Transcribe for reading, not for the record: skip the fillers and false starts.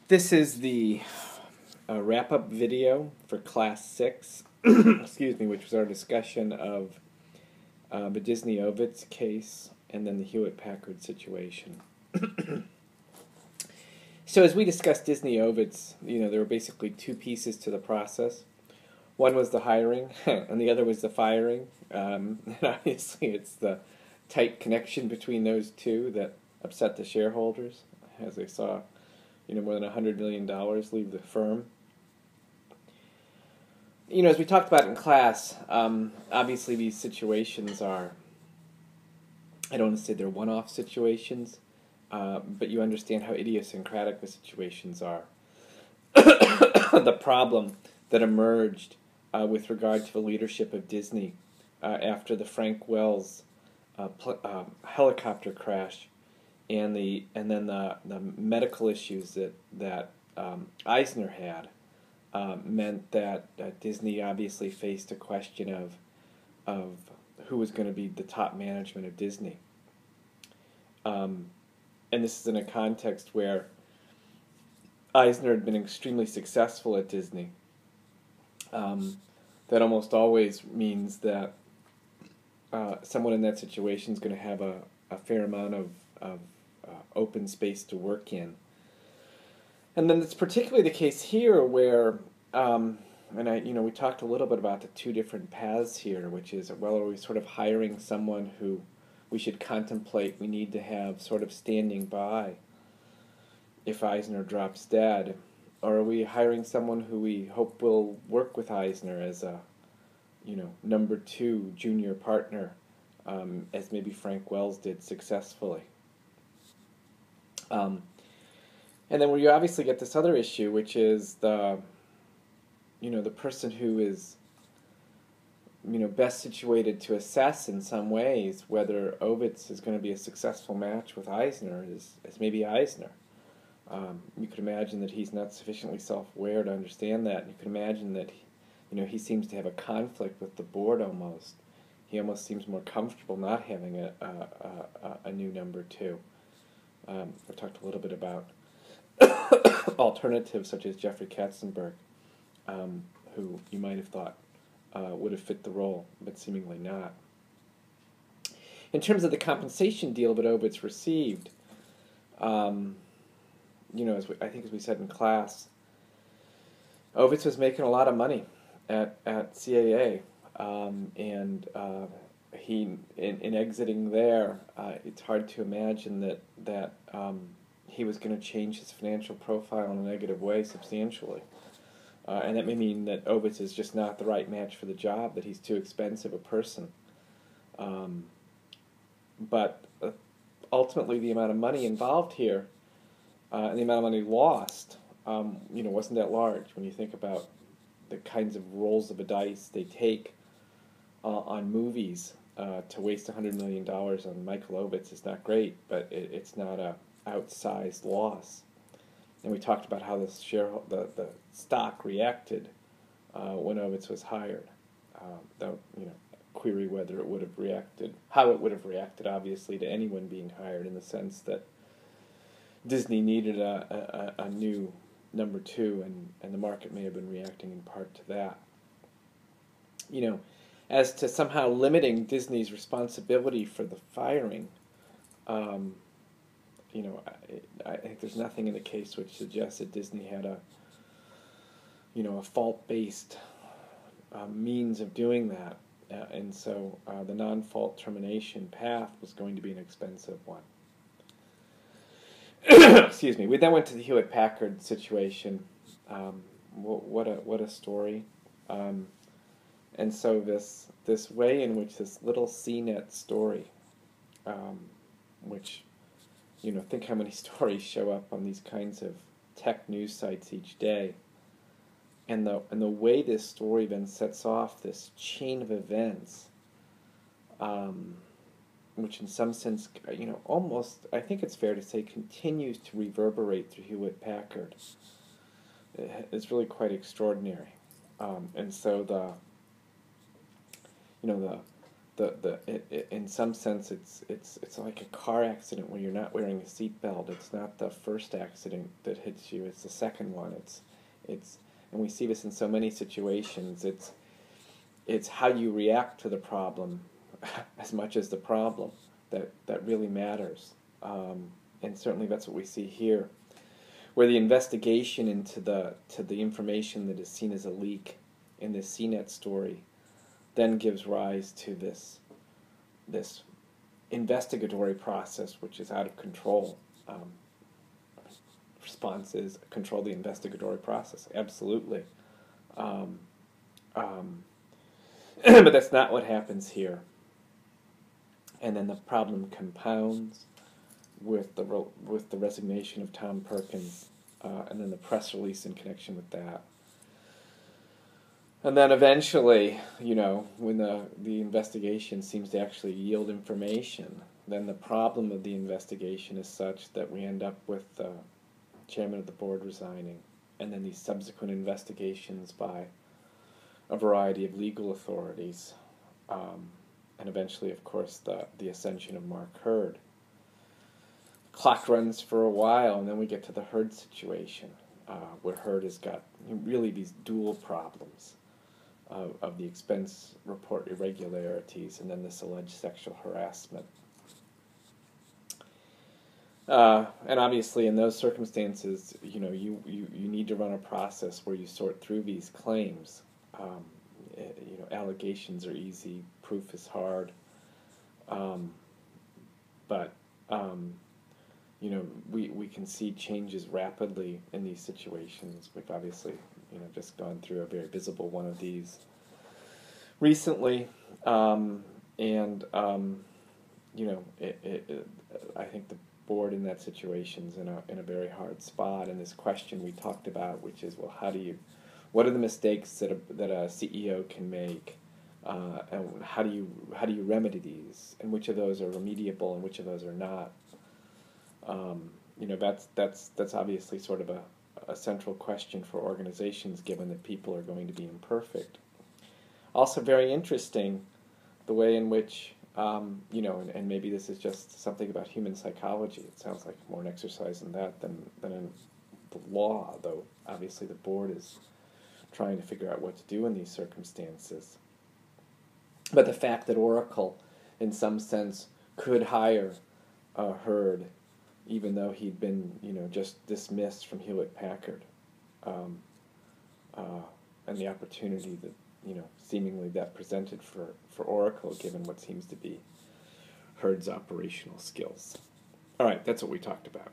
This is the wrap-up video for Class 6, excuse me, which was our discussion of the Disney Ovitz case and then the Hewlett-Packard situation. So as we discussed Disney Ovitz, there were basically two pieces to the process. One was the hiring, and the other was the firing. And obviously it's the tight connection between those two that upset the shareholders, as they saw more than $100 million leave the firm. As we talked about in class, obviously these situations are, I don't want to say they're one-off situations, but you understand how idiosyncratic the situations are. The problem that emerged with regard to the leadership of Disney after the Frank Wells helicopter crash, and then the medical issues that Eisner had meant that Disney obviously faced a question of who was going to be the top management of Disney. And this is in a context where Eisner had been extremely successful at Disney. That almost always means that someone in that situation is going to have a fair amount of open space to work in. And then it's particularly the case here where, we talked a little bit about the two different paths here, which is, well, are we sort of hiring someone who we should contemplate we need to have sort of standing by if Eisner drops dead, or are we hiring someone who we hope will work with Eisner as a, number 2 junior partner, as maybe Frank Wells did successfully. And then you obviously get this other issue, which is the person who is, best situated to assess in some ways whether Ovitz is going to be a successful match with Eisner is maybe Eisner. You could imagine that he's not sufficiently self-aware to understand that. You could imagine that he seems to have a conflict with the board almost. He almost seems more comfortable not having a new number 2. I talked a little bit about alternatives such as Jeffrey Katzenberg, who you might have thought would have fit the role, but seemingly not. In terms of the compensation deal that Ovitz received, as we said in class, Ovitz was making a lot of money at CAA, and he in exiting there, it's hard to imagine that he was going to change his financial profile in a negative way substantially. And that may mean that Ovitz is just not the right match for the job, that he's too expensive a person. But ultimately the amount of money involved here and the amount of money lost, wasn't that large when you think about the kinds of rolls of the dice they take on movies. To waste $100 million on Michael Ovitz is not great, but it's not a outsized loss. And we talked about how the stock reacted when Ovitz was hired. Though query whether it would have reacted, how it would have reacted, obviously, to anyone being hired, in the sense that Disney needed a new number 2, and the market may have been reacting in part to that. As to somehow limiting Disney's responsibility for the firing, I think there's nothing in the case which suggests that Disney had a fault-based means of doing that, and so the non-fault termination path was going to be an expensive one. Excuse me. We then went to the Hewlett-Packard situation. What a story. And so this way in which this little cnet story, which, think how many stories show up on these kinds of tech news sites each day, and the way this story then sets off this chain of events, which in some sense, almost, I think it's fair to say, continues to reverberate through Hewlett-Packard. It's really quite extraordinary. And so the in some sense it's like a car accident where you're not wearing a seatbelt. It's not the first accident that hits you, it's the second one. It's and we see this in so many situations. It's how you react to the problem as much as the problem that really matters. And certainly that's what we see here, where the investigation into the information that is seen as a leak in this CNET story then gives rise to this investigatory process, which is out of control. Response is control the investigatory process. Absolutely. But that's not what happens here. And then the problem compounds with the resignation of Tom Perkins, and then the press release in connection with that. And then eventually, when the investigation seems to actually yield information, then the problem of the investigation is such that we end up with the chairman of the board resigning, and then these subsequent investigations by a variety of legal authorities, and eventually, of course, the ascension of Mark Hurd. The clock runs for a while, and then we get to the Hurd situation, where Hurd has got really these dual problems of the expense report irregularities and then this alleged sexual harassment. And obviously, in those circumstances, you need to run a process where you sort through these claims. Allegations are easy, proof is hard, but we can see changes rapidly in these situations. We've obviously just gone through a very visible one of these recently, I think the board in that situation is in a very hard spot. And this question we talked about, which is, well, what are the mistakes that a CEO can make, and how do you remedy these, and which of those are remediable and which of those are not? That's obviously sort of a central question for organizations, given that people are going to be imperfect. Also very interesting, the way in which, and maybe this is just something about human psychology. It sounds like more an exercise in that than in the law, though obviously the board is trying to figure out what to do in these circumstances. But the fact that Oracle, in some sense, could hire Hurd, even though he'd been, just dismissed from Hewlett-Packard, and the opportunity that, seemingly that presented for Oracle, given what seems to be Hurd's operational skills. All right, that's what we talked about.